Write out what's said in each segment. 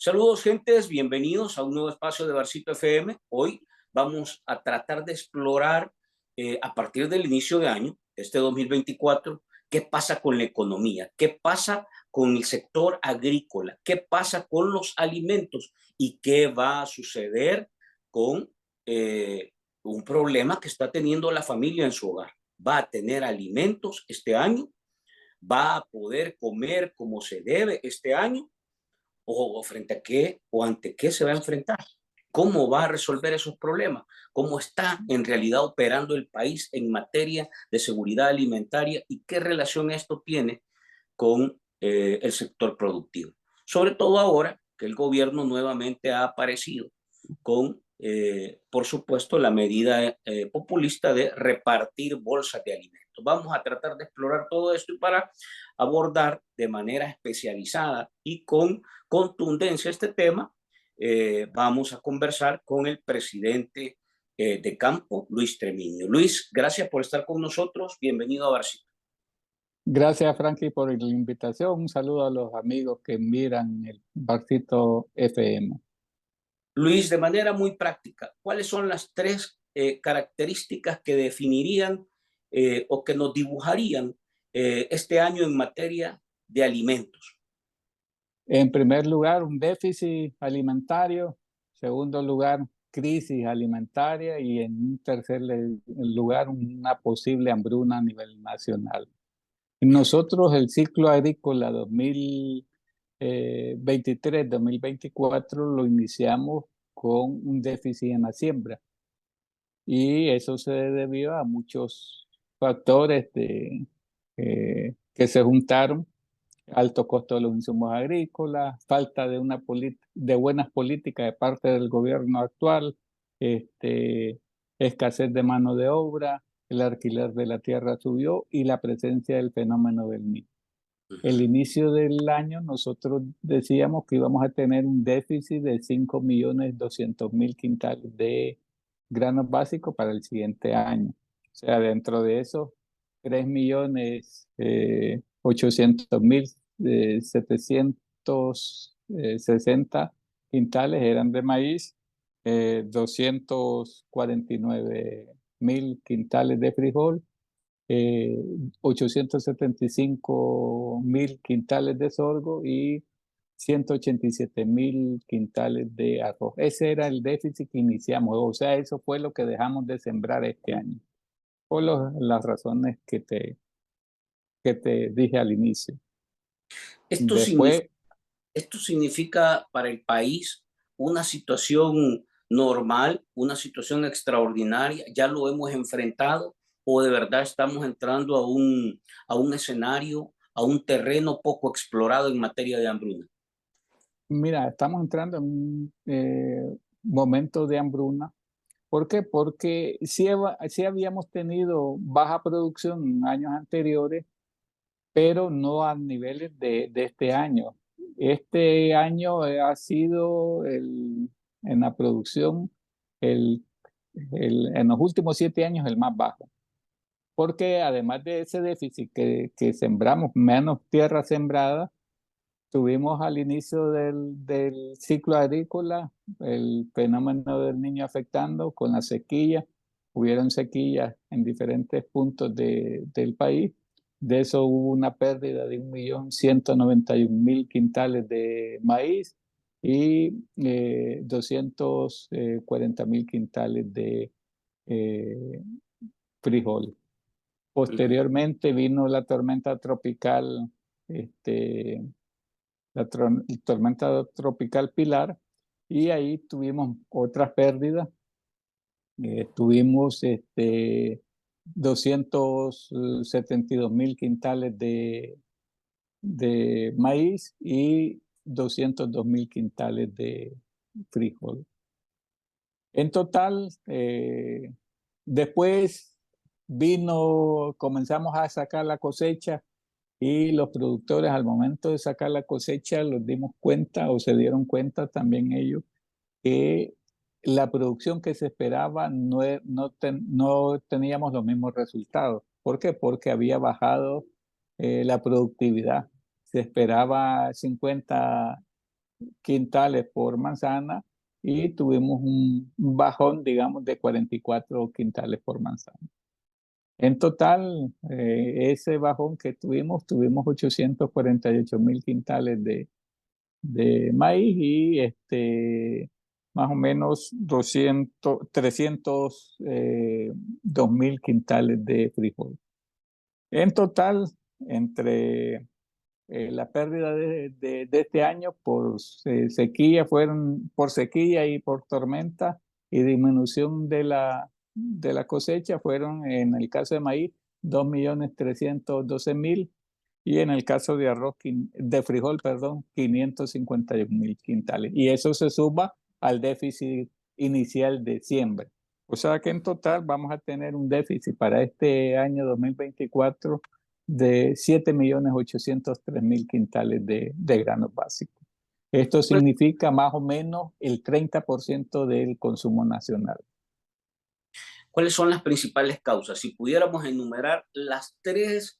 Saludos, gentes, bienvenidos a un nuevo espacio de Barcito FM. Hoy vamos a tratar de explorar a partir del inicio de año, este 2024, qué pasa con la economía, qué pasa con el sector agrícola, qué pasa con los alimentos y qué va a suceder con un problema que está teniendo la familia en su hogar. ¿Va a tener alimentos este año? ¿Va a poder comer como se debe este año? O frente a qué o ante qué se va a enfrentar, cómo va a resolver esos problemas, cómo está en realidad operando el país en materia de seguridad alimentaria y qué relación esto tiene con el sector productivo. Sobre todo ahora que el gobierno nuevamente ha aparecido con, por supuesto, la medida populista de repartir bolsas de alimentos. Vamos a tratar de explorar todo esto y para abordar de manera especializada y con contundencia este tema, vamos a conversar con el presidente de campo, Luis Tremiño. Luis, gracias por estar con nosotros. Bienvenido a Barcito. Gracias, Frankie, por la invitación. Un saludo a los amigos que miran el Barcito FM. Luis, de manera muy práctica, ¿cuáles son las tres características que definirían o que nos dibujarían este año en materia de alimentos? En primer lugar, un déficit alimentario. Segundo lugar, crisis alimentaria. Y en un tercer lugar, una posible hambruna a nivel nacional. Nosotros el ciclo agrícola 2023-2024 lo iniciamos con un déficit en la siembra. Y eso se debió a muchos factores que se juntaron: alto costo de los insumos agrícolas, falta de buenas políticas de parte del gobierno actual, escasez de mano de obra, el alquiler de la tierra subió y la presencia del fenómeno del Niño. El inicio del año nosotros decíamos que íbamos a tener un déficit de 5.200.000 quintales de granos básicos para el siguiente año. O sea, dentro de eso, 3.800.760 quintales eran de maíz, 249.000 quintales de frijol, 875.000 quintales de sorgo y 187.000 quintales de arroz. Ese era el déficit que iniciamos, o sea, eso fue lo que dejamos de sembrar este año, por las razones que te dije al inicio. Esto significa, Después, esto significa para el país una situación normal, una situación extraordinaria, ya lo hemos enfrentado o de verdad estamos entrando a un escenario, a un terreno poco explorado en materia de hambruna. mira, estamos entrando en un momento de hambruna. ¿Por qué? Porque sí habíamos tenido baja producción en años anteriores, pero no a niveles de este año. Este año ha sido en la producción el, en los últimos 7 años el más bajo. Porque además de ese déficit que sembramos, menos tierra sembrada, tuvimos al inicio del ciclo agrícola el fenómeno del Niño afectando con la sequía. Hubieron sequías en diferentes puntos del país. De eso hubo una pérdida de 1.191.000 quintales de maíz y 240.000 quintales de eh, frijol. Posteriormente vino la tormenta tropical, tormenta tropical Pilar, y ahí tuvimos otras pérdidas. Tuvimos 272.000 quintales de maíz y 202.000 quintales de frijol. En total, después comenzamos a sacar la cosecha. Y los productores, al momento de sacar la cosecha, nos dimos cuenta, o se dieron cuenta también ellos, que la producción que se esperaba no teníamos los mismos resultados. ¿Por qué? Porque había bajado la productividad. Se esperaba 50 quintales por manzana y tuvimos un bajón, digamos, de 44 quintales por manzana. En total, ese bajón que tuvimos 848.000 quintales de maíz y más o menos 302.000 quintales de frijol. En total, entre la pérdida de este año por sequía, fueron por sequía y por tormenta y disminución de la cosecha, fueron en el caso de maíz 2.312.000 y en el caso de de frijol, perdón, 551.000 quintales. Y eso se suma al déficit inicial de siembra. O sea que en total vamos a tener un déficit para este año 2024 de 7.803.000 quintales de granos básicos. Esto significa más o menos el 30% del consumo nacional. ¿Cuáles son las principales causas? Si pudiéramos enumerar las tres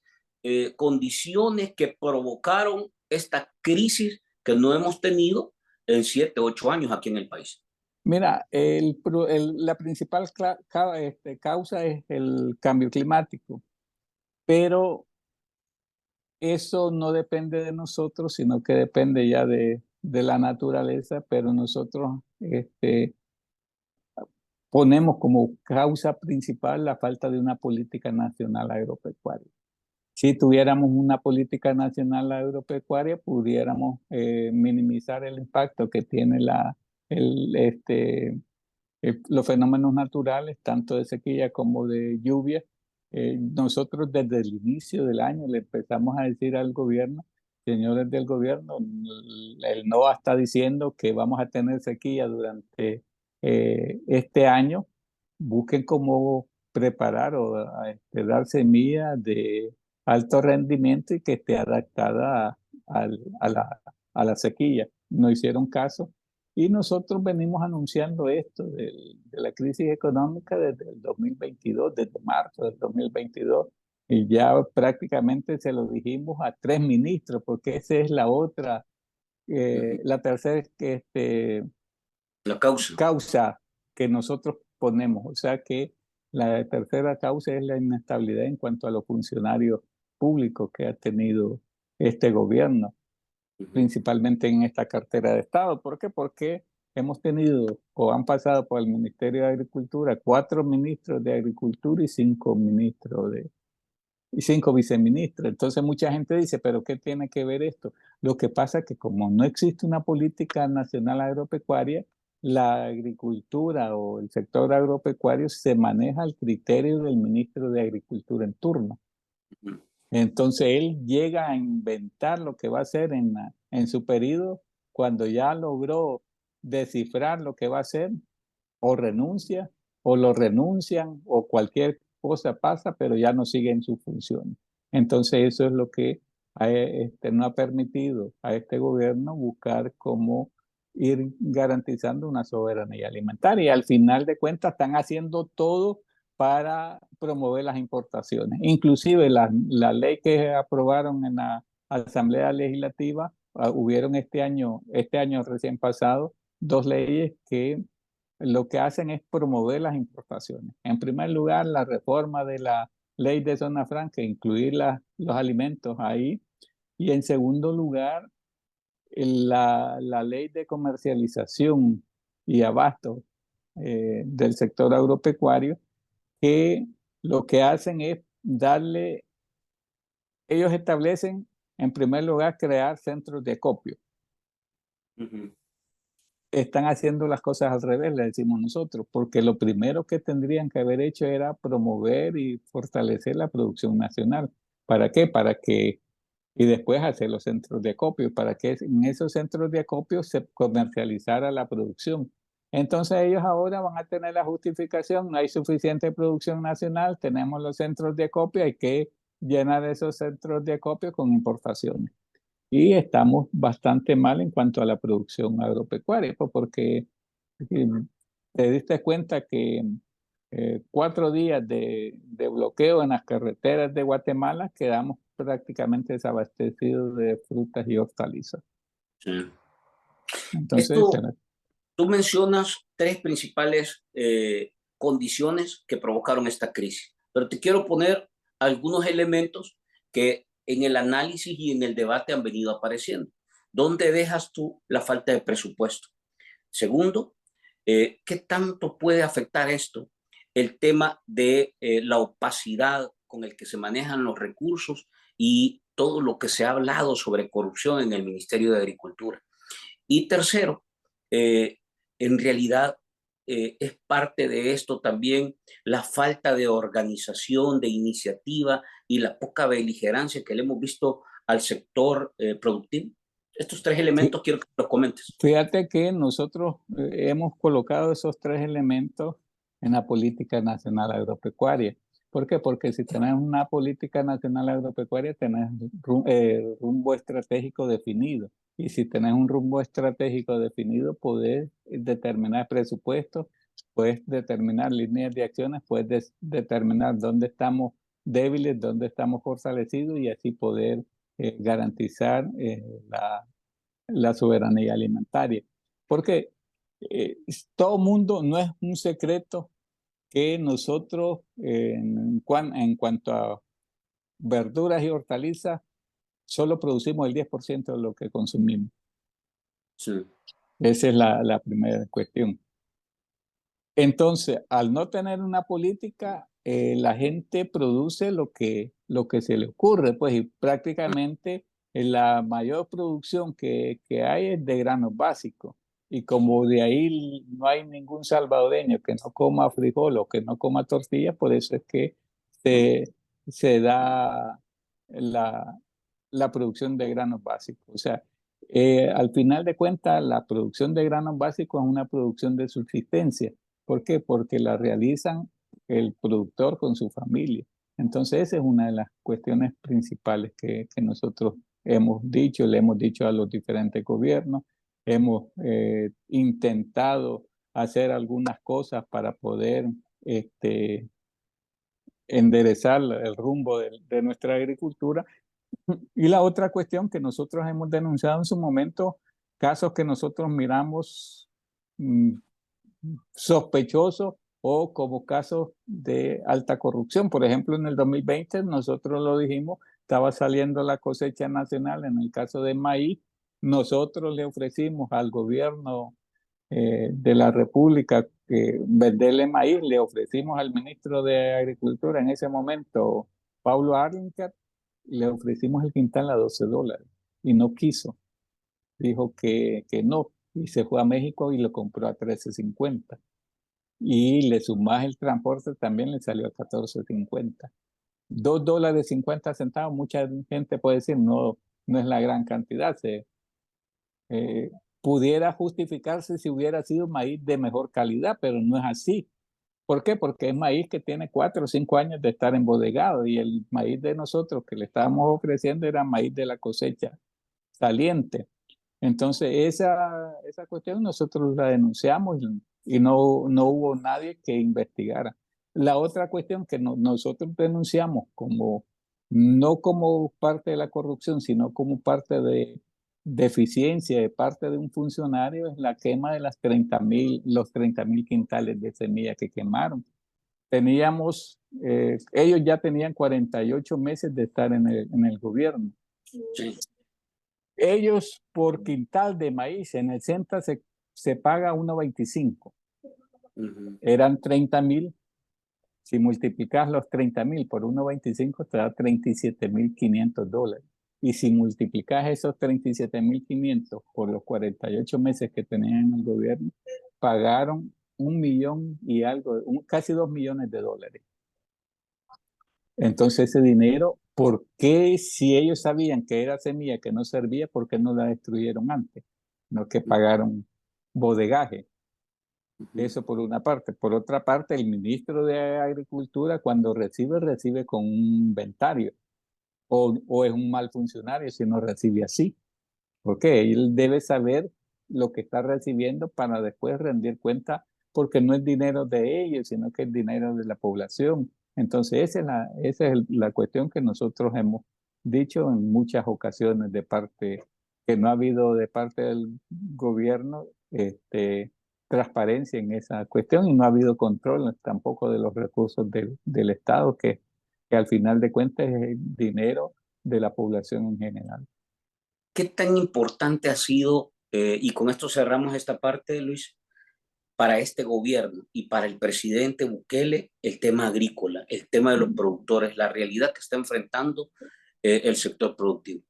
condiciones que provocaron esta crisis que no hemos tenido en 7, 8 años aquí en el país. Mira, la principal causa es el cambio climático, pero eso no depende de nosotros, sino que depende ya de la naturaleza, pero nosotros ponemos como causa principal la falta de una política nacional agropecuaria. Si tuviéramos una política nacional agropecuaria, pudiéramos minimizar el impacto que tiene el, este, los fenómenos naturales, tanto de sequía como de lluvia. Nosotros desde el inicio del año le empezamos a decir al gobierno, señores del gobierno, el NOAA está diciendo que vamos a tener sequía durante este año. Busquen cómo preparar o dar semillas de alto rendimiento y que esté adaptada a la sequía. No hicieron caso y nosotros venimos anunciando esto de la crisis económica desde el 2022, desde marzo del 2022, y ya prácticamente se lo dijimos a 3 ministros, porque esa es la otra, la tercera La causa. causa que nosotros ponemos. O sea que la tercera causa es la inestabilidad en cuanto a los funcionarios públicos que ha tenido este gobierno, principalmente en esta cartera de Estado. ¿Por qué? Porque hemos tenido o han pasado por el Ministerio de Agricultura 4 ministros de Agricultura y 5 viceministros. Entonces mucha gente dice, ¿pero qué tiene que ver esto? Lo que pasa es que como no existe una política nacional agropecuaria, la agricultura o el sector agropecuario se maneja al criterio del ministro de Agricultura en turno. Entonces él llega a inventar lo que va a hacer en su periodo cuando ya logró descifrar lo que va a hacer, o renuncia, o lo renuncian, o cualquier cosa pasa, pero ya no sigue en su función. Entonces eso es lo que no ha permitido a este gobierno buscar cómo ir garantizando una soberanía alimentaria. Y al final de cuentas están haciendo todo para promover las importaciones. Inclusive la ley que aprobaron en la Asamblea Legislativa, hubieron este año recién pasado, 2 leyes que lo que hacen es promover las importaciones. En primer lugar, la reforma de la ley de zona franca, incluir los alimentos ahí. Y en segundo lugar, la ley de comercialización y abasto del sector agropecuario, que lo que hacen es ellos establecen, en primer lugar, crear centros de acopio. Están haciendo las cosas al revés, le decimos nosotros, porque lo primero que tendrían que haber hecho era promover y fortalecer la producción nacional. ¿Para qué? Y después hacer los centros de acopio, para que en esos centros de acopio se comercializara la producción. Entonces ellos ahora van a tener la justificación, no hay suficiente producción nacional, tenemos los centros de acopio, hay que llenar esos centros de acopio con importaciones. Y estamos bastante mal en cuanto a la producción agropecuaria, pues, porque te diste cuenta que 4 días de bloqueo en las carreteras de Guatemala quedamos prácticamente desabastecidos de frutas y hortalizas. Sí. Entonces, Esto, tú mencionas tres principales condiciones que provocaron esta crisis, pero te quiero poner algunos elementos que en el análisis y en el debate han venido apareciendo. ¿Dónde dejas tú la falta de presupuesto? Segundo, ¿qué tanto puede afectar esto el tema de la opacidad con el que se manejan los recursos y todo lo que se ha hablado sobre corrupción en el Ministerio de Agricultura? Y tercero, eh, en realidad es parte de esto también la falta de organización, de iniciativa y la poca beligerancia que le hemos visto al sector productivo. Estos tres elementos quiero que los comentes. fíjate que nosotros hemos colocado esos tres elementos en la política nacional agropecuaria. ¿Por qué? Porque si tenés una política nacional agropecuaria, tenés rumbo estratégico definido. Y si tenés un rumbo estratégico definido, podés determinar presupuestos, puedes determinar líneas de acciones, puedes determinar dónde estamos débiles, dónde estamos fortalecidos y así poder garantizar la soberanía alimentaria. Porque todo mundo, no es un secreto que nosotros en cuanto a verduras y hortalizas, solo producimos el 10% de lo que consumimos. Sí. Esa es la primera cuestión. Entonces, al no tener una política, la gente produce lo que se le ocurre, pues, y prácticamente la mayor producción que hay es de granos básicos. Y como de ahí no hay ningún salvadoreño que no coma frijol o que no coma tortilla, por eso es que se, se da la, la producción de granos básicos. O sea, al final de cuentas, la producción de granos básicos es una producción de subsistencia. ¿Por qué? Porque la realizan el productor con su familia. Entonces, esa es una de las cuestiones principales que nosotros hemos dicho, le hemos dicho a los diferentes gobiernos, hemos intentado hacer algunas cosas para poder este, enderezar el rumbo de nuestra agricultura. Y la otra cuestión que nosotros hemos denunciado en su momento, casos que nosotros miramos mm, sospechosos o como casos de alta corrupción. Por ejemplo, en el 2020 nosotros lo dijimos, estaba saliendo la cosecha nacional en el caso de maíz. Nosotros le ofrecimos al gobierno de la República venderle maíz, le ofrecimos al ministro de Agricultura en ese momento, Paulo Arlinker, le ofrecimos el quintal a $12 y no quiso, dijo que no y se fue a México y lo compró a 13.50 y le sumás el transporte también le salió a 14.50. $2.50, mucha gente puede decir no, no es la gran cantidad, eh, pudiera justificarse si hubiera sido maíz de mejor calidad, pero no es así. ¿Por qué? Porque es maíz que tiene 4 o 5 años de estar embodegado y el maíz de nosotros que le estábamos ofreciendo era maíz de la cosecha saliente. Entonces, esa cuestión nosotros la denunciamos y no hubo nadie que investigara. La otra cuestión que nosotros denunciamos como, no como parte de la corrupción, sino como parte de deficiencia de parte de un funcionario es la quema de los 30.000 quintales de semilla que quemaron. Ellos ya tenían 48 meses de estar en el gobierno. Sí. Ellos por quintal de maíz en el centro se paga 1.25. Eran 30.000. Si multiplicas los 30.000 por 1.25 te da $37.500. Y si multiplicas esos 37.500 por los 48 meses que tenían en el gobierno, pagaron 1 millón y algo, casi $2 millones. Entonces ese dinero, ¿por qué si ellos sabían que era semilla que no servía, por qué no la destruyeron antes? No que pagaron bodegaje. Eso por una parte. Por otra parte, el ministro de Agricultura cuando recibe con un inventario. O es un mal funcionario si no recibe así. Porque él debe saber lo que está recibiendo para después rendir cuenta, porque no es dinero de ellos, sino que es dinero de la población. Entonces, esa es la cuestión que nosotros hemos dicho en muchas ocasiones de parte que no ha habido de parte del gobierno transparencia en esa cuestión y no ha habido control tampoco de los recursos del Estado, que al final de cuentas es el dinero de la población en general. ¿Qué tan importante ha sido, y con esto cerramos esta parte, Luis, para este gobierno y para el presidente Bukele, el tema agrícola, el tema de los productores, la realidad que está enfrentando el sector productivo?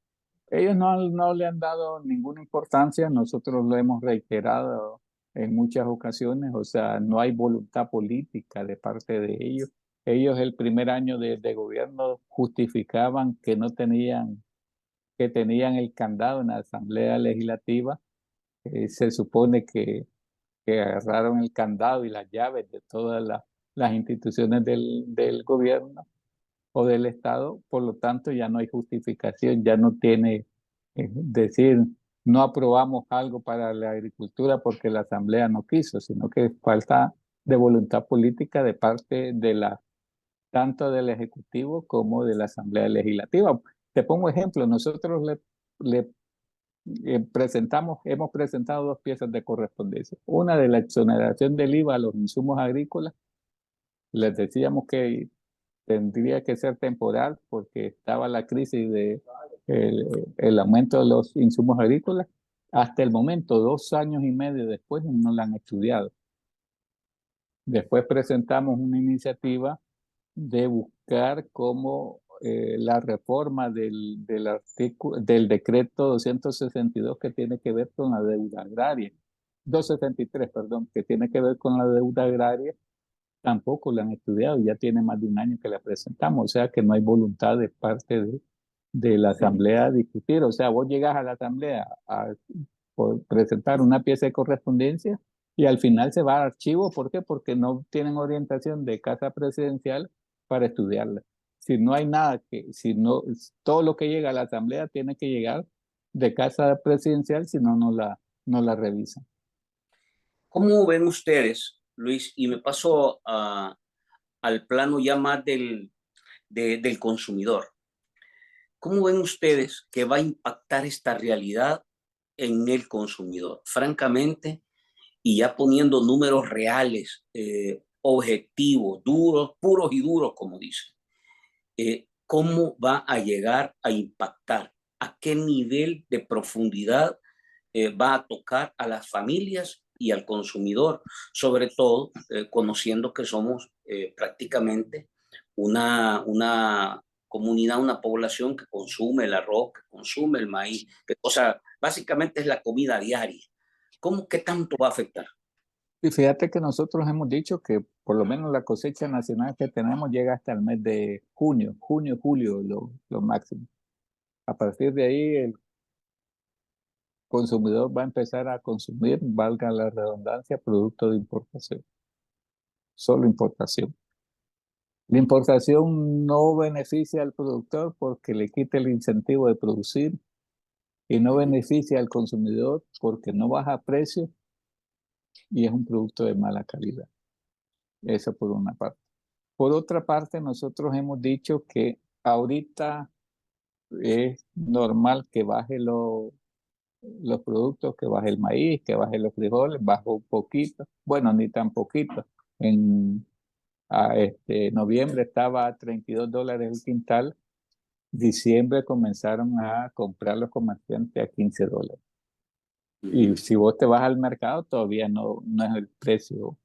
Ellos no le han dado ninguna importancia, nosotros lo hemos reiterado en muchas ocasiones, o sea, no hay voluntad política de parte de ellos. Ellos el primer año de gobierno justificaban que no tenían, que tenían el candado en la Asamblea Legislativa. Se supone que agarraron el candado y las llaves de todas las instituciones del gobierno o del Estado, por lo tanto ya no hay justificación, ya no tiene decir no aprobamos algo para la agricultura porque la Asamblea no quiso, sino que falta de voluntad política de parte de tanto del Ejecutivo como de la Asamblea Legislativa. Te pongo ejemplo, nosotros le hemos presentado dos piezas de correspondencia. Una de la exoneración del IVA a los insumos agrícolas. Les decíamos que tendría que ser temporal porque estaba la crisis de el aumento de los insumos agrícolas. Hasta el momento, 2 años y medio después, no la han estudiado. Después presentamos una iniciativa de buscar cómo la reforma del decreto 262 que tiene que ver con la deuda agraria, 263, perdón, que tiene que ver con la deuda agraria, tampoco la han estudiado, ya tiene más de un año que la presentamos, o sea que no hay voluntad de parte de la Asamblea a discutir, o sea, vos llegas a la Asamblea a presentar una pieza de correspondencia y al final se va a archivo, ¿por qué? Porque no tienen orientación de casa presidencial para estudiarla. Si no hay nada si no, todo lo que llega a la Asamblea tiene que llegar de casa presidencial, si no, no la revisan. ¿Cómo ven ustedes, Luis? Y me paso al plano ya más del consumidor. ¿Cómo ven ustedes que va a impactar esta realidad en el consumidor? Francamente, y ya poniendo números reales, objetivos, duros, puros y duros, como dicen, ¿cómo va a llegar a impactar? ¿A qué nivel de profundidad va a tocar a las familias y al consumidor? Sobre todo, conociendo que somos prácticamente una comunidad, una población que consume el arroz, que consume el maíz, o sea, básicamente es la comida diaria. ¿Cómo, qué tanto va a afectar? Y fíjate que nosotros hemos dicho que por lo menos la cosecha nacional que tenemos llega hasta el mes de julio, lo máximo. A partir de ahí el consumidor va a empezar a consumir, valga la redundancia, producto de importación, solo importación. La importación no beneficia al productor porque le quita el incentivo de producir y no beneficia al consumidor porque no baja precio y es un producto de mala calidad. Eso por una parte. Por otra parte, nosotros hemos dicho que ahorita es normal que baje los productos, que baje el maíz, que baje los frijoles, bajó un poquito, bueno, ni tan poquito. En noviembre estaba a $32 el quintal, diciembre comenzaron a comprar los comerciantes a $15. Y si vos te vas al mercado, todavía no es el precio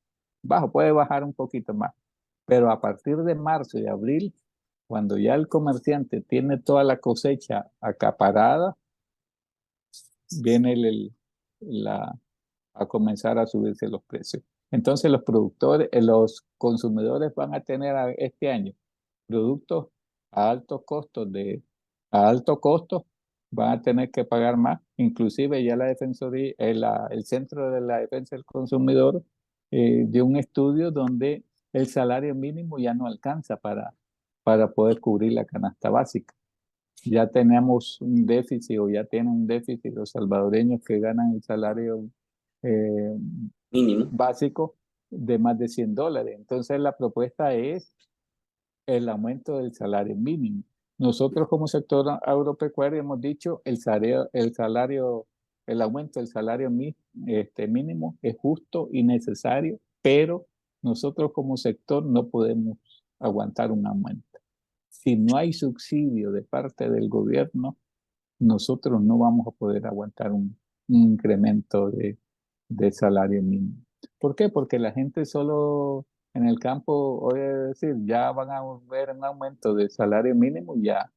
bajo, puede bajar un poquito más. Pero a partir de marzo y abril, cuando ya el comerciante tiene toda la cosecha acaparada, viene a comenzar a subirse los precios. Entonces los productores, los consumidores van a tener este año productos a altos costos a alto costo, van a tener que pagar más. Inclusive ya la Defensoría, el Centro de la Defensa del Consumidor dio un estudio donde el salario mínimo ya no alcanza para poder cubrir la canasta básica. Ya tenemos un déficit o ya tienen un déficit los salvadoreños que ganan el salario eh, Mínimo. básico de más de $100. Entonces la propuesta es el aumento del salario mínimo. Nosotros como sector agropecuario hemos dicho el aumento del salario mínimo es justo y necesario, pero nosotros como sector no podemos aguantar un aumento. Si no hay subsidio de parte del gobierno, nosotros no vamos a poder aguantar un incremento de salario mínimo. ¿Por qué? Porque la gente solo en el campo oye decir, ya van a ver un aumento de salario mínimo y ya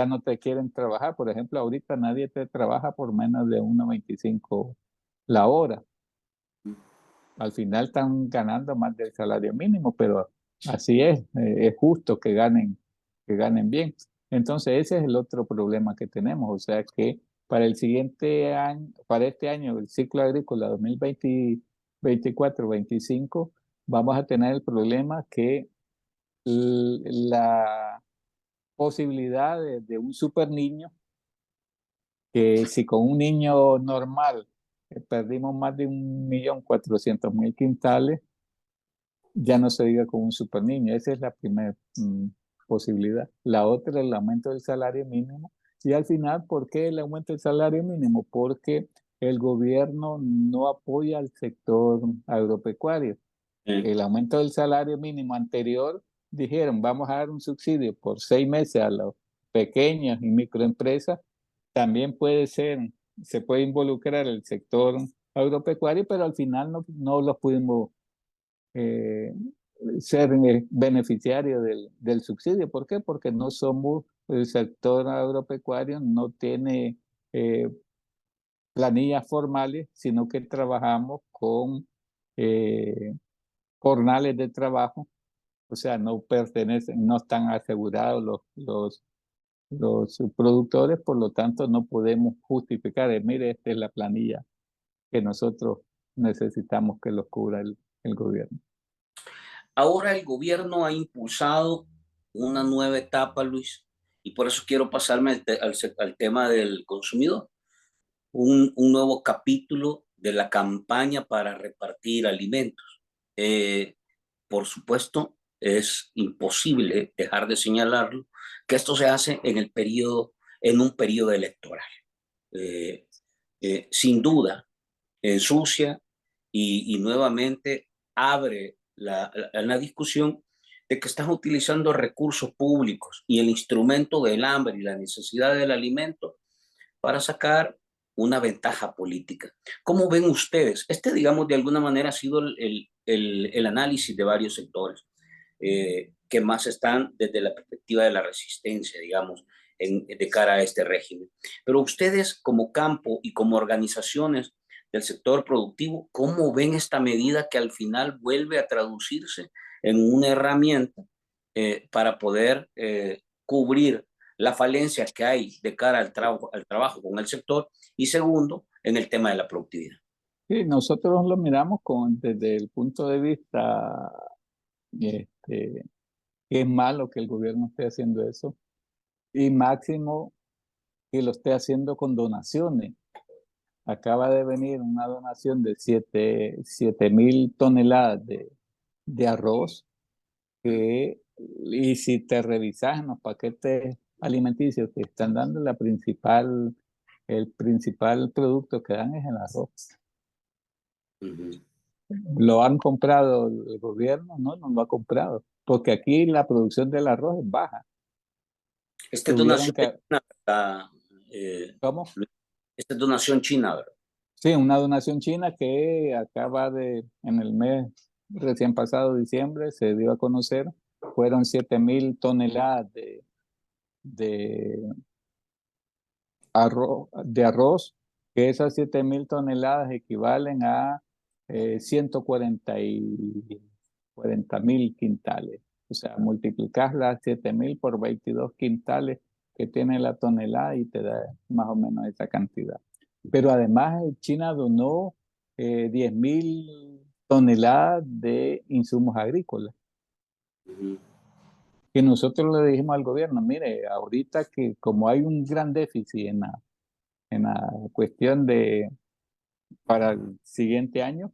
no te quieren trabajar. Por ejemplo, ahorita nadie te trabaja por menos de 1.25 la hora. Al final están ganando más del salario mínimo, pero así es justo que ganen bien. Entonces ese es el otro problema que tenemos, o sea que para el siguiente año, para este año, el ciclo agrícola 2024-25, vamos a tener el problema que la posibilidad de un super niño, que si con un niño normal perdimos más de 1.400.000 quintales, ya no se diga con un super niño. Esa es la primera posibilidad. La otra es el aumento del salario mínimo. Y al final, ¿por qué el aumento del salario mínimo? Porque el gobierno no apoya al sector agropecuario. El aumento del salario mínimo anterior, dijeron, vamos a dar un subsidio por 6 meses a las pequeñas y microempresas. También se puede involucrar el sector agropecuario, pero al final no los pudimos eh, ser beneficiarios del subsidio. ¿Por qué? Porque no somos, el sector agropecuario no tiene eh, planillas formales, sino que trabajamos con eh, jornales de trabajo, o sea, no están asegurados los productores, por lo tanto no podemos justificar, mire, esta es la planilla que nosotros necesitamos que los cubra el gobierno. Ahora el gobierno ha impulsado una nueva etapa, Luis, y por eso quiero pasarme al tema del consumidor. Un nuevo capítulo de la campaña para repartir alimentos. Eh, por supuesto, es imposible dejar de señalarlo, que esto se hace en un periodo electoral. Eh, Sin duda, ensucia y nuevamente abre la discusión de que estás utilizando recursos públicos y el instrumento del hambre y la necesidad del alimento para sacar una ventaja política. ¿Cómo ven ustedes? Digamos, de alguna manera ha sido el análisis de varios sectores que más están desde la perspectiva de la resistencia, digamos, de cara a este régimen. Pero ustedes como campo y como organizaciones del sector productivo, ¿cómo ven esta medida que al final vuelve a traducirse en una herramienta para poder cubrir la falencia que hay de cara al trabajo con el sector y segundo, en el tema de la productividad? Sí, nosotros lo miramos desde el punto de vista que es malo que el gobierno esté haciendo eso y máximo que lo esté haciendo con donaciones. Acaba de venir una donación de 7.000 toneladas de arroz y si te revisas en los paquetes alimenticios que están dando, el principal producto que dan es el arroz. Uh-huh. ¿Lo han comprado el gobierno? No lo ha comprado, porque aquí la producción del arroz es baja. Esta es Tuvieron donación que, china, ¿verdad? ¿Cómo? Esta es donación china, ¿verdad? Sí, una donación china que en el mes recién pasado, diciembre, se dio a conocer, fueron 7.000 toneladas de arroz, que esas 7.000 toneladas equivalen a 140.000 quintales. O sea, multiplicas las 7.000 por 22 quintales que tiene la tonelada y te da más o menos esa cantidad. Pero además China donó 10.000 toneladas de insumos agrícolas, Uh-huh. que nosotros le dijimos al gobierno, mire, ahorita que como hay un gran déficit en la cuestión para el siguiente año,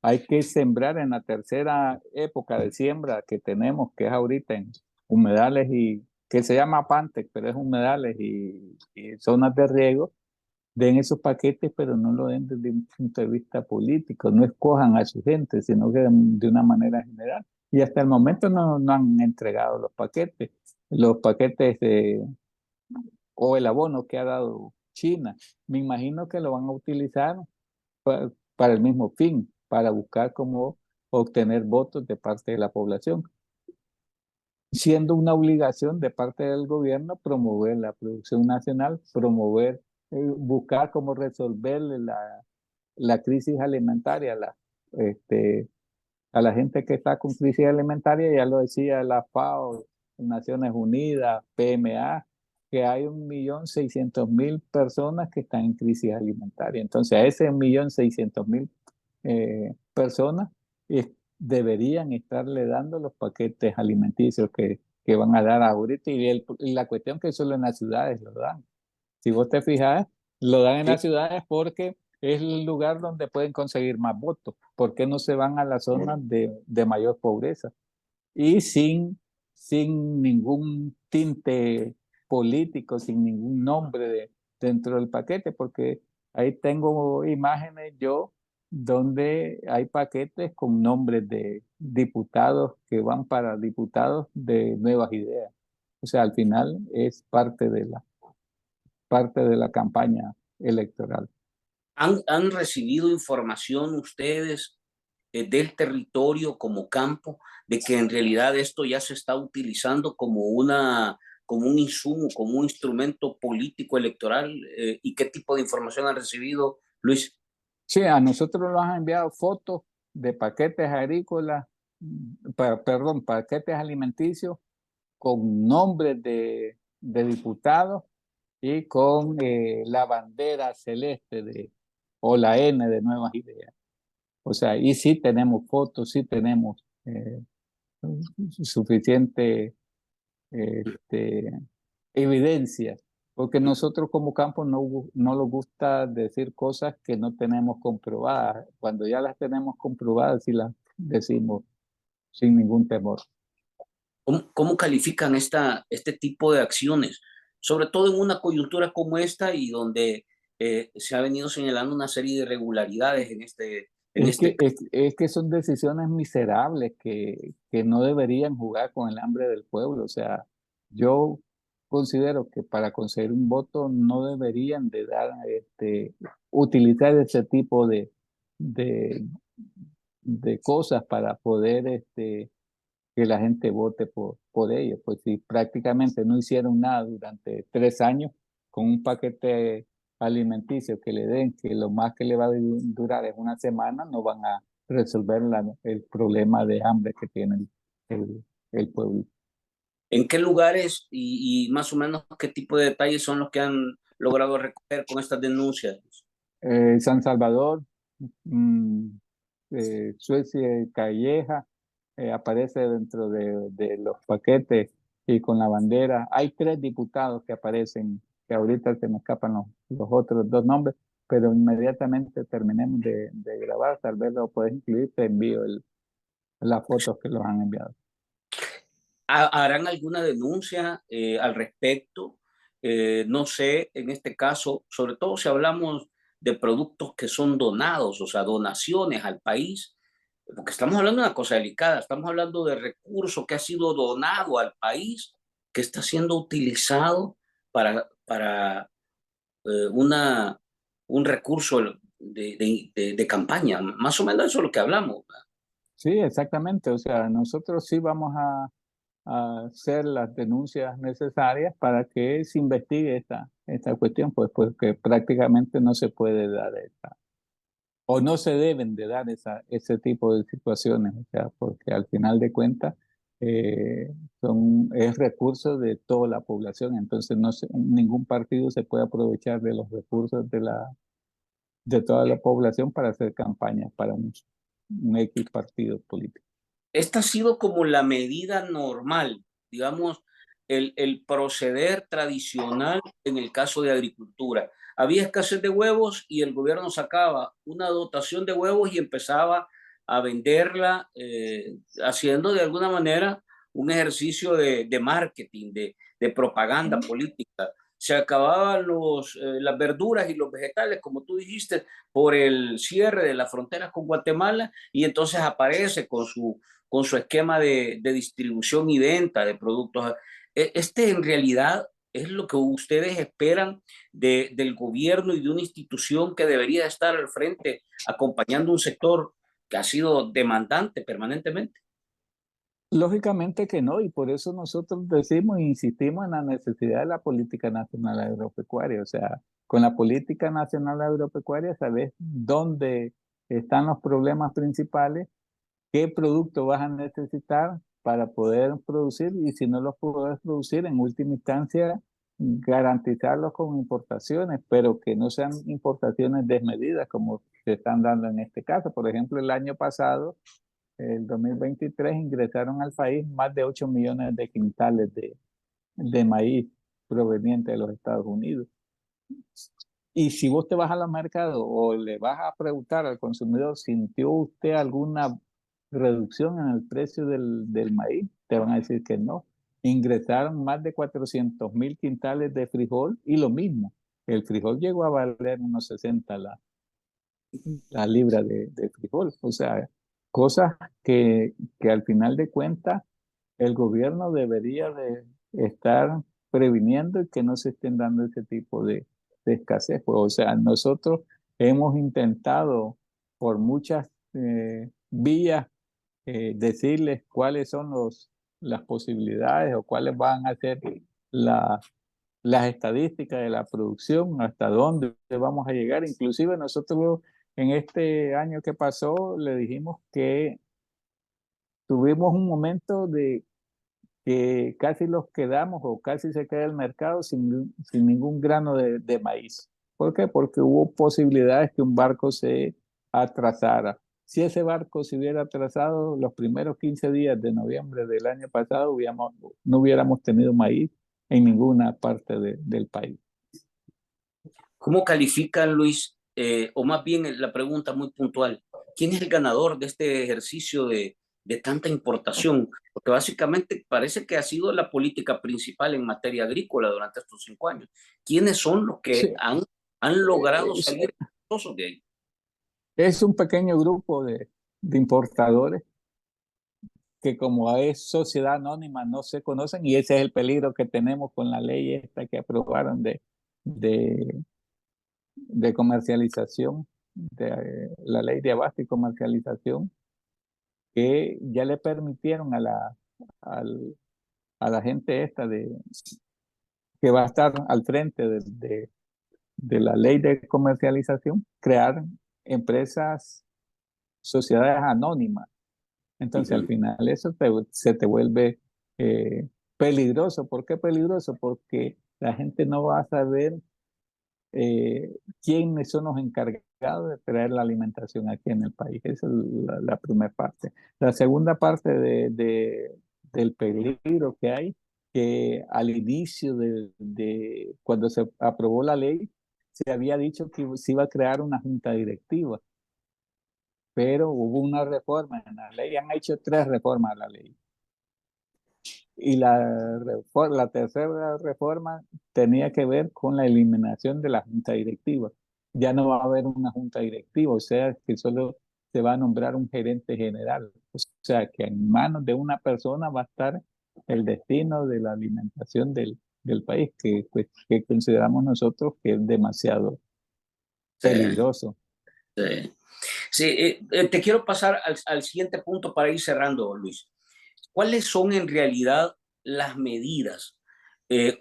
hay que sembrar en la tercera época de siembra que tenemos, que es ahorita en humedales y que se llama Pantec, pero es humedales y zonas de riego. Den esos paquetes, pero no lo den desde un punto de vista político, no escojan a su gente, sino que de una manera general. Y hasta el momento no han entregado los paquetes o el abono que ha dado China. Me imagino que lo van a utilizar para el mismo fin, para buscar cómo obtener votos de parte de la población, siendo una obligación de parte del gobierno promover la producción nacional, buscar cómo resolver la crisis alimentaria, este, a la gente que está con crisis alimentaria, ya lo decía la FAO, Naciones Unidas, PMA, que hay 1.600.000 personas que están en crisis alimentaria. Entonces, a ese 1.600.000 personas deberían estarle dando los paquetes alimenticios que van a dar ahorita y la cuestión que solo en las ciudades lo dan. Si vos te fijas, lo dan en Sí. las ciudades porque es el lugar donde pueden conseguir más votos. ¿Por qué no se van a las zonas de mayor pobreza? Y sin ningún tinte político, sin ningún nombre dentro del paquete, porque ahí tengo imágenes yo donde hay paquetes con nombres de diputados que van para diputados de Nuevas Ideas. O sea, al final es parte de la campaña electoral. ¿Han recibido información ustedes del territorio como campo de que en realidad esto ya se está utilizando como un insumo, como un instrumento político electoral? ¿Y qué tipo de información han recibido, Luis? Sí, a nosotros nos han enviado fotos de paquetes agrícolas, perdón, paquetes alimenticios con nombres de diputados y con la bandera celeste o la N de Nuevas Ideas. O sea, y sí tenemos fotos, sí tenemos suficiente este, evidencia, porque nosotros como campo no nos gusta decir cosas que no tenemos comprobadas. Cuando ya las tenemos comprobadas, sí las decimos sin ningún temor. ¿Cómo califican este tipo de acciones? Sobre todo en una coyuntura como esta y donde se ha venido señalando una serie de irregularidades en este caso. Es que son decisiones miserables que no deberían jugar con el hambre del pueblo. O sea, yo considero que para conseguir un voto no deberían de dar, utilizar ese tipo de, de cosas para poder que la gente vote por ellos. Pues si prácticamente no hicieron nada durante 3 años con un paquete alimenticio que le den, que lo más que le va a durar es una semana, no van a resolver el problema de hambre que tiene el pueblo. ¿En qué lugares y más o menos qué tipo de detalles son los que han logrado recoger con estas denuncias? San Salvador, mm, Suecia y Calleja, aparece dentro de los paquetes y con la bandera. Hay 3 diputados que aparecen, que ahorita se me escapan los otros 2 nombres, pero inmediatamente terminemos de grabar, tal vez lo puedes incluir, te envío las fotos que los han enviado. ¿Harán alguna denuncia al respecto? No sé, en este caso, sobre todo si hablamos de productos que son donados, o sea, donaciones al país, porque estamos hablando de una cosa delicada, estamos hablando de recurso que ha sido donado al país, que está siendo utilizado para un recurso de campaña. Más o menos eso es lo que hablamos. Sí, exactamente. O sea, nosotros sí vamos a hacer las denuncias necesarias para que se investigue esta cuestión, pues porque prácticamente no se puede dar o no se deben de dar ese tipo de situaciones, o sea, porque al final de cuentas es recursos de toda la población, entonces ningún partido se puede aprovechar de los recursos de toda la población para hacer campañas para un X partido político. Esta ha sido como la medida normal, digamos, el proceder tradicional en el caso de agricultura. Había escasez de huevos y el gobierno sacaba una dotación de huevos y empezaba a venderla, haciendo de alguna manera un ejercicio de marketing, de propaganda política. Se acababan las verduras y los vegetales, como tú dijiste, por el cierre de las fronteras con Guatemala, y entonces aparece con su esquema de distribución y venta de productos. Este en realidad es lo que ustedes esperan del gobierno y de una institución que debería estar al frente acompañando un sector que ha sido demandante permanentemente. Lógicamente que no, y por eso nosotros decimos e insistimos en la necesidad de la política nacional agropecuaria. O sea, con la política nacional agropecuaria sabes dónde están los problemas principales, qué producto vas a necesitar para poder producir, y si no los puedes producir, en última instancia, garantizarlos con importaciones, pero que no sean importaciones desmedidas como se están dando en este caso. Por ejemplo, el año pasado, el 2023, ingresaron al país más de 8 millones de quintales de maíz proveniente de los Estados Unidos. Y si vos te vas a los mercados o le vas a preguntar al consumidor, ¿sintió usted alguna reducción en el precio del maíz? Te van a decir que no. Ingresaron más de 400.000 quintales de frijol, y lo mismo. El frijol llegó a valer unos 60 la libra de frijol. O sea, cosas que al final de cuentas el gobierno debería de estar previniendo, y que no se estén dando ese tipo de escasez. Pues, o sea, nosotros hemos intentado por muchas vías decirles cuáles son las posibilidades, o cuáles van a ser la- las estadísticas de la producción, hasta dónde vamos a llegar. Inclusive nosotros en este año que pasó le dijimos que tuvimos un momento de que casi los quedamos, o casi se queda el mercado sin ningún grano de maíz. ¿Por qué? Porque hubo posibilidades que un barco se atrasara. Si ese barco se hubiera atrasado los primeros 15 días de noviembre del año pasado, no hubiéramos tenido maíz en ninguna parte del país. ¿Cómo califican, Luis? O más bien la pregunta muy puntual, ¿quién es el ganador de este ejercicio de tanta importación? Porque básicamente parece que ha sido la política principal en materia agrícola durante estos 5 años. ¿Quiénes son los Sí, que han logrado es, salir exitosos de ahí? es un pequeño grupo de importadores que, como es sociedad anónima, no se conocen, y ese es el peligro que tenemos con la ley esta que aprobaron de, de comercialización, la ley de abasto y comercialización, que ya le permitieron al- a la gente esta que va a estar al frente de la ley de comercialización, crear empresas, sociedades anónimas. Entonces, al Ujú. final eso se te vuelve peligroso. ¿Por qué peligroso? Porque la gente no va a saber quiénes son los encargados de traer la alimentación aquí en el país. Esa es la primera parte. La segunda parte del peligro que hay, que al inicio cuando se aprobó la ley, se había dicho que se iba a crear una junta directiva, pero hubo una reforma en la ley. Han hecho 3 reformas a la ley. Y la tercera reforma tenía que ver con la eliminación de la junta directiva. Ya no va a haber una junta directiva, o sea que solo se va a nombrar un gerente general. O sea que en manos de una persona va a estar el destino de la alimentación del país, que, pues, que consideramos nosotros que es demasiado Sí, peligroso. sí. Sí, te quiero pasar al siguiente punto para ir cerrando, Luis. ¿Cuáles son en realidad las medidas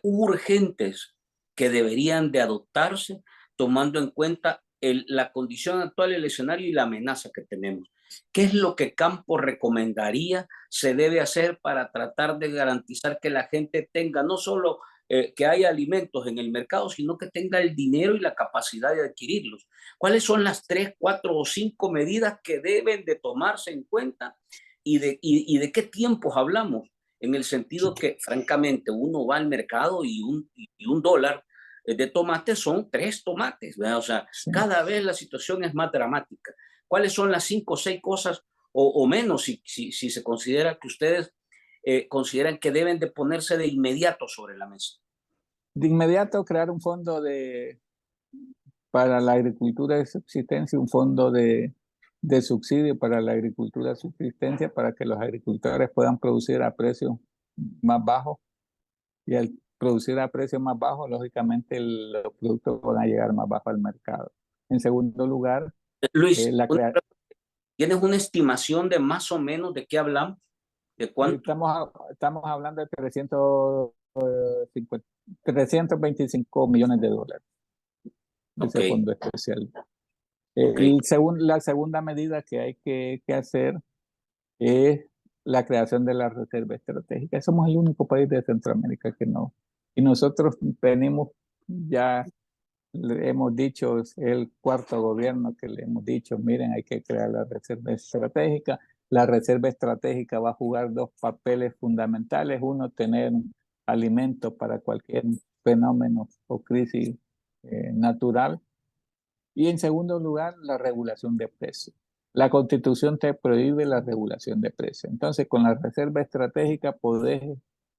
urgentes que deberían de adoptarse tomando en cuenta la condición actual, el escenario y la amenaza que tenemos? ¿Qué es lo que Campo recomendaría se debe hacer para tratar de garantizar que la gente tenga no solo que haya alimentos en el mercado, sino que tenga el dinero y la capacidad de adquirirlos? ¿Cuáles son las 3, 4 o 5 medidas que deben de tomarse en cuenta y de qué tiempos hablamos? En el sentido que, francamente, uno va al mercado y un dólar de tomate son 3 tomates, ¿verdad? O sea, Sí. cada vez la situación es más dramática. ¿Cuáles son las 5 o 6 cosas o menos si se considera que ustedes consideran que deben de ponerse de inmediato sobre la mesa? De inmediato crear un fondo para la agricultura de subsistencia, un fondo de subsidio para la agricultura de subsistencia para que los agricultores puedan producir a precios más bajos, y al producir a precios más bajos, lógicamente los productos van a llegar más bajo al mercado. En segundo lugar, Luis, la crea ¿tienes una estimación de más o menos de qué hablamos? ¿De cuánto? estamos hablando de 325 millones de dólares de Ok, ese fondo especial. ok. La segunda medida que hay que hacer es la creación de la reserva estratégica. Somos el único país de Centroamérica que no. Y nosotros tenemos, ya le hemos dicho, es el cuarto gobierno que le hemos dicho, miren, hay que crear la reserva estratégica. La reserva estratégica va a jugar dos papeles fundamentales. Uno, tener alimentos para cualquier fenómeno o crisis natural. Y en segundo lugar, la regulación de precios. La Constitución te prohíbe la regulación de precios. Entonces, con la reserva estratégica podés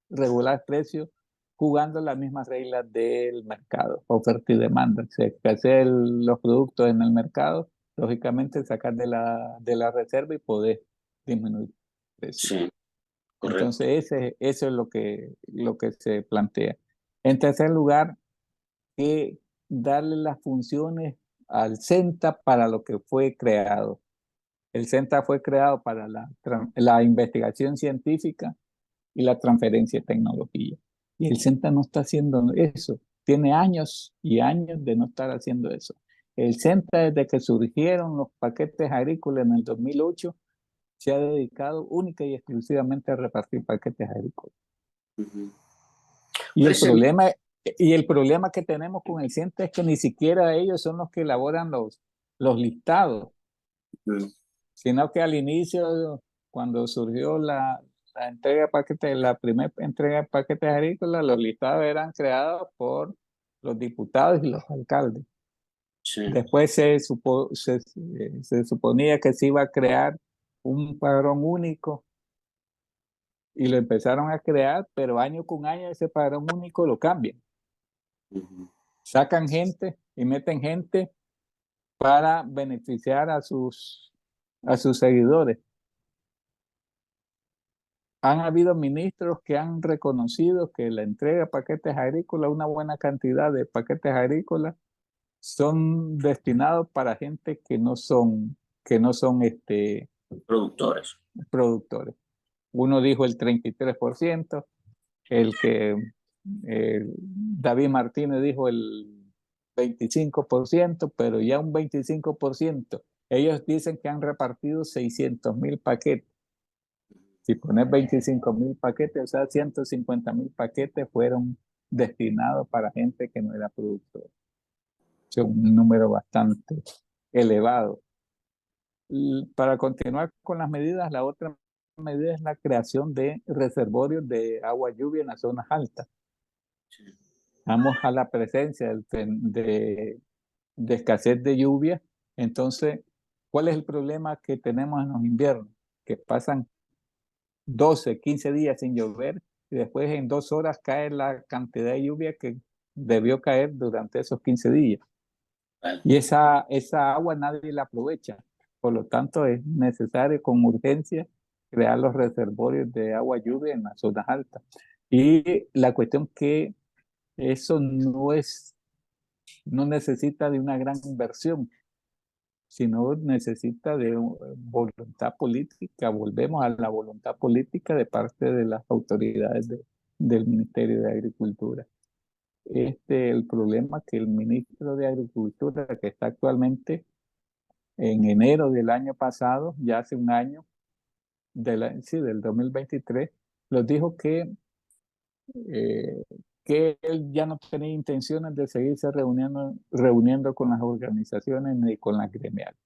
regular precios jugando las mismas reglas del mercado, oferta y demanda. Si escasean los productos en el mercado, lógicamente sacar de la reserva y poder disminuir precios. Sí, correcto. Entonces, eso es lo que se plantea. En tercer lugar, que darle las funciones al CENTA para lo que fue creado. El CENTA fue creado para la investigación científica y la transferencia de tecnología. Y el CENTA no está haciendo eso. Tiene años y años de no estar haciendo eso. El CENTA, desde que surgieron los paquetes agrícolas en el 2008, se ha dedicado única y exclusivamente a repartir paquetes agrícolas. Ujú. Y el Parece bien. problema, y el problema que tenemos con el CIENTA es que ni siquiera ellos son los que elaboran los listados, Mm, sino que al inicio, cuando surgió la entrega de paquetes, la primera entrega de paquetes agrícolas, los listados eran creados por los diputados y los alcaldes. sí. Después se suponía que se iba a crear un padrón único y lo empezaron a crear, pero año con año ese padrón único lo cambian. Ujú. Sacan gente y meten gente para beneficiar a sus seguidores. Han habido ministros que han reconocido que la entrega de paquetes agrícolas, una buena cantidad de paquetes agrícolas, son destinados para gente que no son Productores. productores. Uno dijo el 33%, el que David Martínez dijo el 25%, pero ya un 25%. Ellos dicen que han repartido 600.000 paquetes. Si pones 25.000 paquetes, o sea, 150.000 paquetes fueron destinados para gente que no era productora. Es un número bastante elevado. Y para continuar con las medidas, la otra medida es la creación de reservorios de agua lluvia en las zonas altas. Sí. Vamos a la presencia de escasez de lluvia. Entonces, ¿cuál es el problema que tenemos en los inviernos? Que pasan 12, 15 días sin llover y después en 2 horas cae la cantidad de lluvia que debió caer durante esos 15 días. Vale. Y esa agua nadie la aprovecha. Por lo tanto, es necesario con urgencia crear los reservorios de agua lluvia en las zonas altas. Y la cuestión que eso no necesita de una gran inversión, sino necesita de voluntad política. Volvemos a la voluntad política de parte de las autoridades del Ministerio de Agricultura. El problema que el ministro de Agricultura, que está actualmente en enero del año pasado, ya hace un año, sí, del 2023, nos dijo eh, que él ya no tenía intenciones de seguirse reuniendo con las organizaciones ni con las gremiales,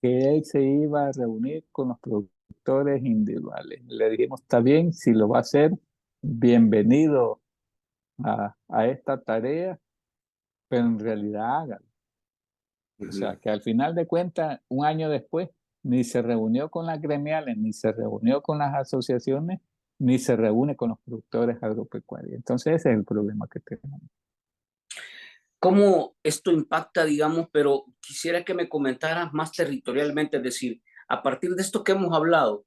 que él se iba a reunir con los productores individuales. Le dijimos, está bien, si lo va a hacer, bienvenido a esta tarea, pero en realidad hágalo. O sea, Ujú. que al final de cuentas, un año después, ni se reunió con las gremiales, ni se reunió con las asociaciones, ni se reúne con los productores agropecuarios. Entonces ese es el problema que tenemos. ¿Cómo esto impacta, digamos, pero quisiera que me comentaras más territorialmente, es decir, a partir de esto que hemos hablado,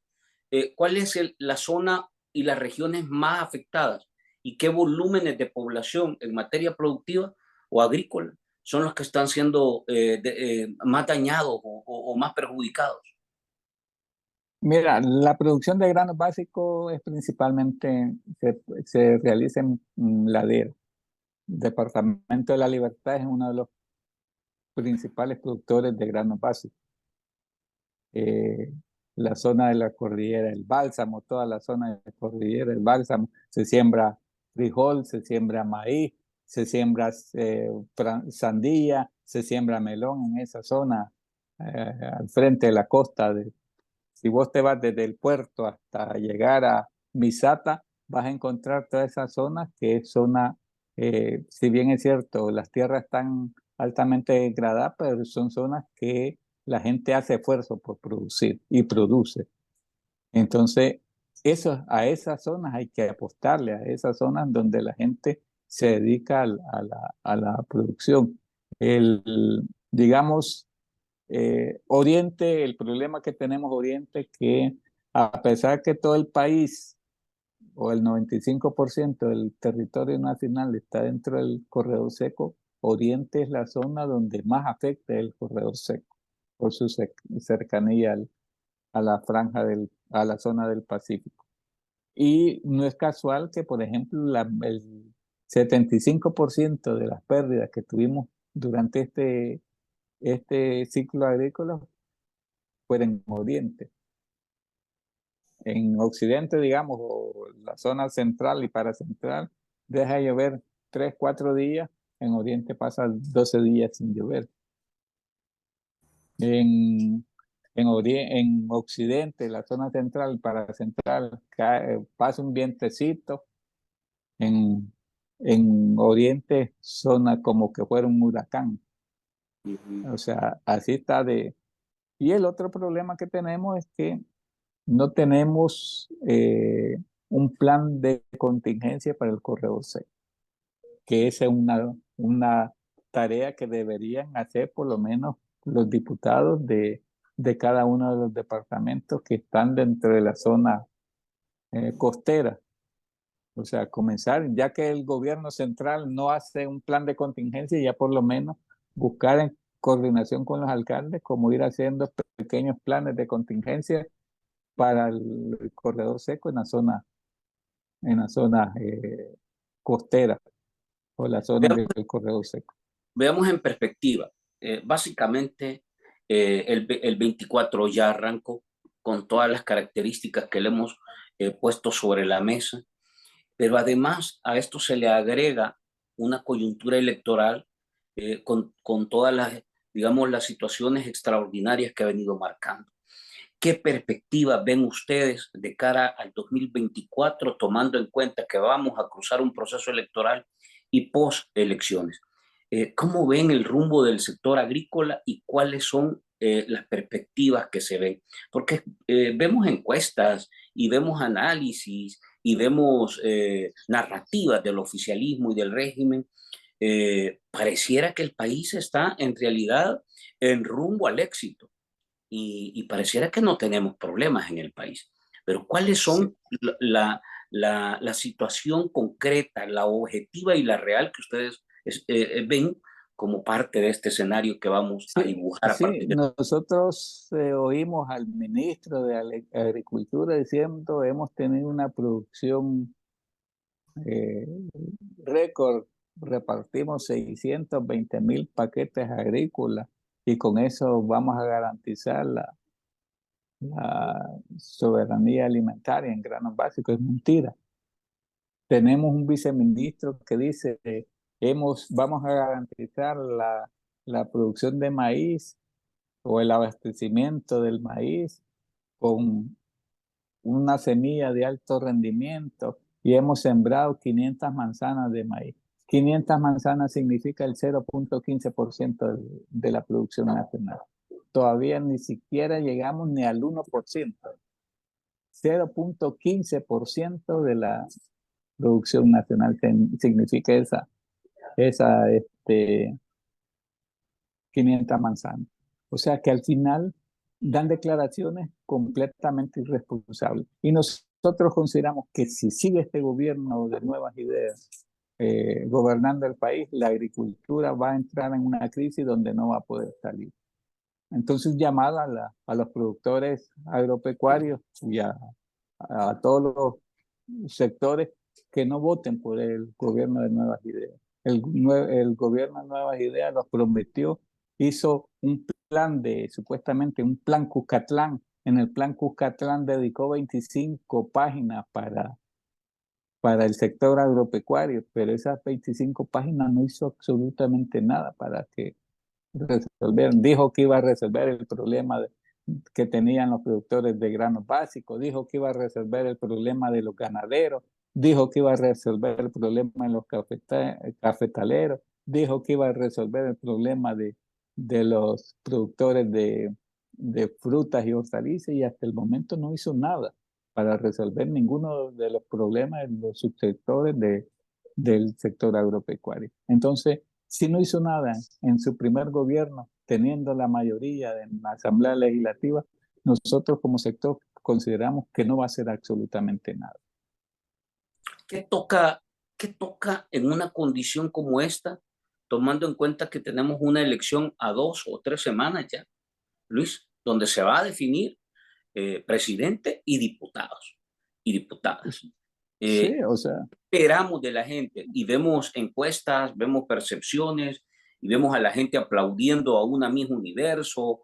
¿cuál es la zona y las regiones más afectadas y qué volúmenes de población en materia productiva o agrícola son los que están siendo más dañados o más perjudicados? Mira, la producción de granos básicos es principalmente, se realiza en ladera. El Departamento de la Libertad es uno de los principales productores de granos básicos. Eh, la zona de la cordillera, el bálsamo, toda la zona de la cordillera, el bálsamo, se siembra frijol, se siembra maíz, se siembra sandía, se siembra melón en esa zona, al frente de la costa. Si vos te vas desde el puerto hasta llegar a Misata, vas a encontrar toda esa zona que es zona, si bien es cierto, las tierras están altamente degradadas, pero son zonas que la gente hace esfuerzo por producir y produce. Entonces, a esas zonas hay que apostarle, a esas zonas donde la gente se dedica a la producción. Digamos, Oriente, el problema que tenemos Oriente es que a pesar que todo el país o el 95% del territorio nacional está dentro del corredor seco, Oriente es la zona donde más afecta el corredor seco por su cercanía a la a la zona del Pacífico. Y no es casual que, por ejemplo, el 75% de las pérdidas que tuvimos durante este ciclo agrícola fuera en Oriente. En Occidente, digamos, o la zona central y paracentral, deja de llover 3, 4 días, en Oriente pasa 12 días sin llover. En, en Occidente, la zona central y paracentral, pasa un vientecito. En Oriente, zona como que fuera un huracán. O sea, así está de... Y el otro problema que tenemos es que no tenemos un plan de contingencia para el corredor seco, que esa es una tarea que deberían hacer por lo menos los diputados de cada uno de los departamentos que están dentro de la zona costera. O sea, comenzar, ya que el gobierno central no hace un plan de contingencia, ya por lo menos buscar en coordinación con los alcaldes, como ir haciendo pequeños planes de contingencia para el corredor seco en la zona costera o la zona del corredor seco. Veamos en perspectiva. Básicamente, el 24 ya arrancó con todas las características que le hemos puesto sobre la mesa, pero además a esto se le agrega una coyuntura electoral con todas las, digamos, las situaciones extraordinarias que ha venido marcando. ¿Qué perspectivas ven ustedes de cara al 2024, tomando en cuenta que vamos a cruzar un proceso electoral y post-elecciones? ¿Cómo ven el rumbo del sector agrícola y cuáles son las perspectivas que se ven? Porque vemos encuestas y vemos análisis y vemos narrativas del oficialismo y del régimen. Pareciera que el país está en realidad en rumbo al éxito y pareciera que no tenemos problemas en el país. Pero ¿cuáles Sí, son la situación concreta, la objetiva y la real que ustedes ven como parte de este escenario que vamos a sí, dibujar a sí, partir de... nosotros oímos al ministro de Agricultura diciendo hemos tenido una producción eh, récord, repartimos 620.000 paquetes agrícolas y con eso vamos a garantizar la soberanía alimentaria en granos básicos. Es mentira. Tenemos un viceministro que dice, vamos a garantizar la producción de maíz o el abastecimiento del maíz con una semilla de alto rendimiento y hemos sembrado 500 manzanas de maíz. 500 manzanas significa el 0.15% de la producción nacional. todavía ni siquiera llegamos ni al 1%, 0,15% de la producción nacional significa esa 500 manzanas. O sea que al final dan declaraciones completamente irresponsables. Y nosotros consideramos que si sigue este gobierno de nuevas ideas gobernando el país, la agricultura va a entrar en una crisis donde no va a poder salir. Entonces, llamada a los productores agropecuarios y a todos los sectores que no voten por el gobierno de Nuevas Ideas. El gobierno de Nuevas Ideas los prometió, hizo un plan supuestamente un plan Cuscatlán. En el plan Cuscatlán dedicó 25 páginas para el sector agropecuario, pero esas 25 páginas no hizo absolutamente nada para que resolvieran. Dijo que iba a resolver el problema que tenían los productores de granos básicos, dijo que iba a resolver el problema de los ganaderos, dijo que iba a resolver el problema de los cafetaleros, dijo que iba a resolver el problema de los productores de frutas y hortalizas, y hasta el momento no hizo nada para resolver ninguno de los problemas de los subsectores del sector agropecuario. Entonces, si no hizo nada en su primer gobierno, teniendo la mayoría en la Asamblea Legislativa, nosotros como sector consideramos que no va a hacer absolutamente nada. ¿Qué toca, qué toca en una condición como esta, tomando en cuenta que tenemos una elección a 2 o 3 semanas ya, Luis, donde se va a definir presidente y diputados y diputadas? Sí, o sea, Esperamos de la gente y vemos encuestas, vemos percepciones y vemos a la gente aplaudiendo a una mismo universo,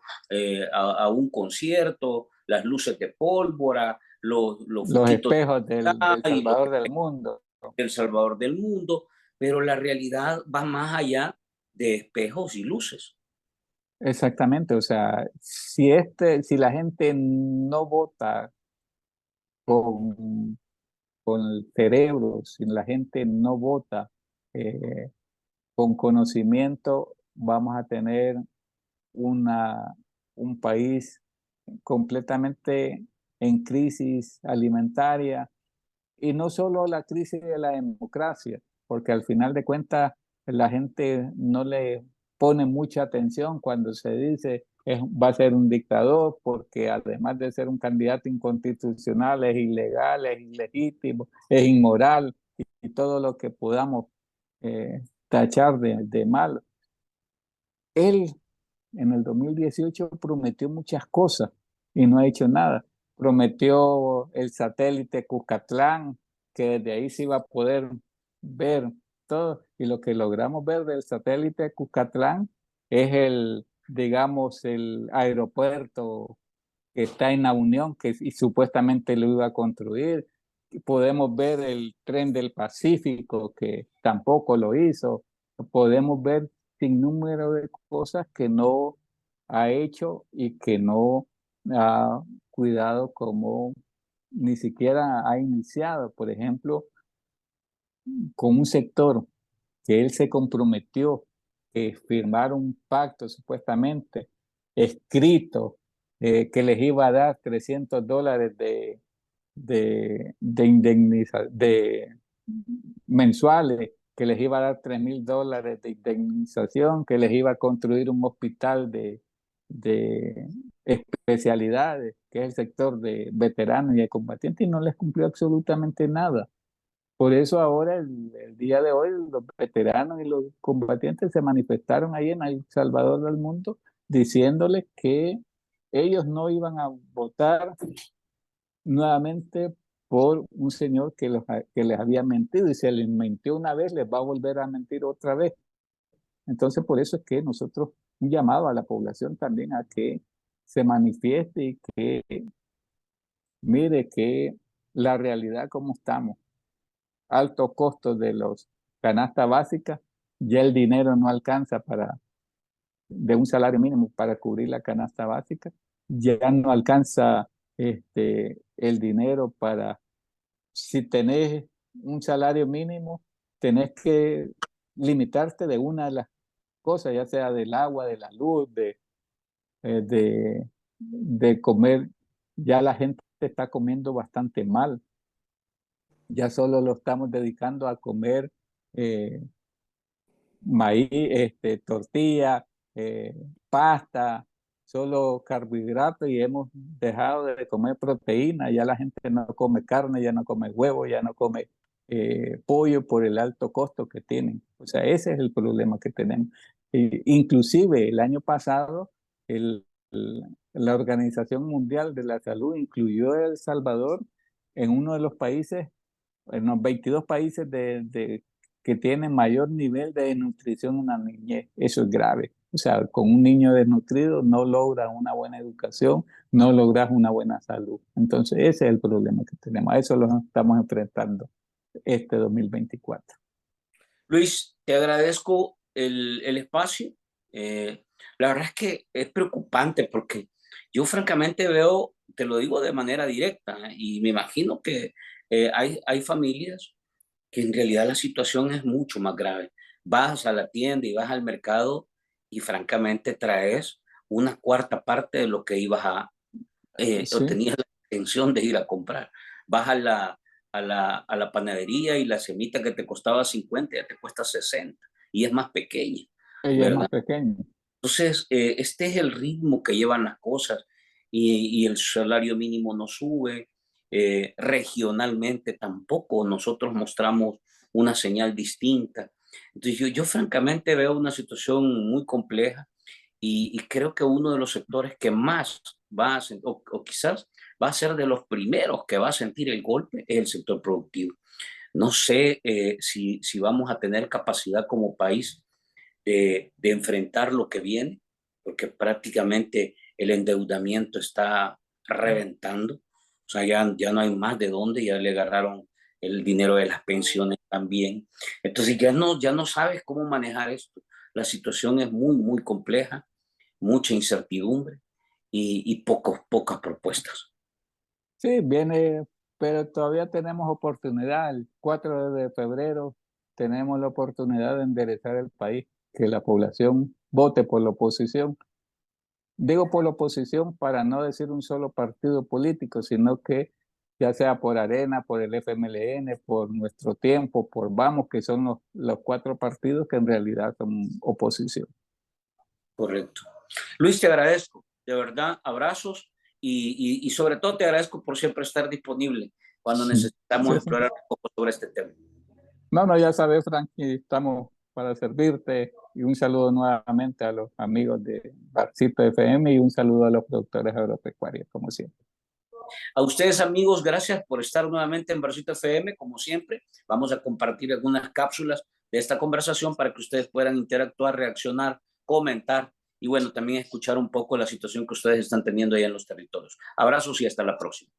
a un concierto, las luces de pólvora, los los foquitos espejos del y los Salvador del mundo. del Salvador del mundo, pero la realidad va más allá de espejos y luces. Exactamente, o sea, si la gente no vota con, con el cerebro, si la gente no vota eh, con conocimiento, vamos a tener una, un país completamente en crisis alimentaria, y no solo la crisis de la democracia, porque al final de cuentas la gente no le pone mucha atención cuando se dice va a ser un dictador, porque además de ser un candidato inconstitucional, es ilegal, es ilegítimo, es inmoral y todo lo que podamos tachar de malo. Él en el 2018 prometió muchas cosas y no ha hecho nada. Prometió el satélite Cuscatlán, que desde ahí se iba a poder ver todo. Y lo que logramos ver del satélite Cuscatlán es digamos, el aeropuerto que está en la Unión, y supuestamente lo iba a construir. Podemos ver el tren del Pacífico, que tampoco lo hizo. Podemos ver sin número de cosas que no ha hecho y que no ha cuidado, como ni siquiera ha iniciado. Por ejemplo, con un sector que él se comprometió que firmar un pacto supuestamente escrito, que les iba a dar $300 de mensuales, que les iba a dar $3,000 de indemnización, que les iba a construir un hospital de especialidades, que es el sector de veteranos y de combatientes, y no les cumplió absolutamente nada. Por eso ahora, el día de hoy, los veteranos y los combatientes se manifestaron ahí en El Salvador del Mundo diciéndoles que ellos no iban a votar nuevamente por un señor que les había mentido, y si les mintió una vez, les va a volver a mentir otra vez. Entonces, por eso es que nosotros un llamado a la población también a que se manifieste y que mire que la realidad como estamos, altos costos de los canastas básicas, ya el dinero no alcanza de un salario mínimo para cubrir la canasta básica, ya no alcanza el dinero para, si tenés un salario mínimo, tenés que limitarte de una de las cosas, ya sea del agua, de la luz, de comer. Ya la gente está comiendo bastante mal. Ya solo lo estamos dedicando a comer eh, maíz, tortilla, pasta, solo carbohidratos, y hemos dejado de comer proteína. Ya la gente no come carne, ya no come huevo, ya no come pollo por el alto costo que tienen. O sea, ese es el problema que tenemos. Inclusive el año pasado, la Organización Mundial de la Salud incluyó a El Salvador en uno de los países, en los 22 países que tienen mayor nivel de desnutrición en la niñez. Eso es grave. O sea, con un niño desnutrido no logras una buena educación, no logras una buena salud. Entonces, ese es el problema que tenemos. A eso lo estamos enfrentando este 2024. Luis, te agradezco el espacio. Eh, la verdad es que es preocupante porque yo francamente veo, te lo digo de manera directa, y me imagino que hay familias que en realidad la situación es mucho más grave. Vas a la tienda y vas al mercado y francamente traes una cuarta parte de lo que ibas o Sí, tenías la intención de ir a comprar. Vas a la panadería y la semita que te costaba 50 ya te cuesta 60 y es más pequeña, ella es ¿verdad? más pequeña. Entonces, este es el ritmo que llevan las cosas y el salario mínimo no sube. Regionalmente tampoco nosotros mostramos una señal distinta. Entonces, yo francamente veo una situación muy compleja y creo que uno de los sectores que más va a sentir, o quizás va a ser de los primeros que va a sentir el golpe, es el sector productivo. No sé si vamos a tener capacidad como país de enfrentar lo que viene, porque prácticamente el endeudamiento está reventando. O sea, ya no hay más de dónde, ya le agarraron el dinero de las pensiones también. Entonces ya no sabes cómo manejar esto. La situación es muy, muy compleja, mucha incertidumbre y pocas propuestas. Sí, viene, pero todavía tenemos oportunidad. El 4 de febrero tenemos la oportunidad de enderezar el país, que la población vote por la oposición. Digo por la oposición para no decir un solo partido político, sino que ya sea por Arena, por el FMLN, por Nuestro Tiempo, por Vamos, que son los cuatro partidos que en realidad son oposición. Correcto. Luis, te agradezco, de verdad, abrazos y sobre todo te agradezco por siempre estar disponible cuando necesitamos Sí, sí. explorar un poco sobre este tema. No, no, ya sabes, Frankie, estamos para servirte, y un saludo nuevamente a los amigos de Barcito FM y un saludo a los productores agropecuarios, como siempre. A ustedes, amigos, gracias por estar nuevamente en Versito FM, como siempre. Vamos a compartir algunas cápsulas de esta conversación para que ustedes puedan interactuar, reaccionar, comentar y bueno, también escuchar un poco la situación que ustedes están teniendo ahí en los territorios. Abrazos y hasta la próxima.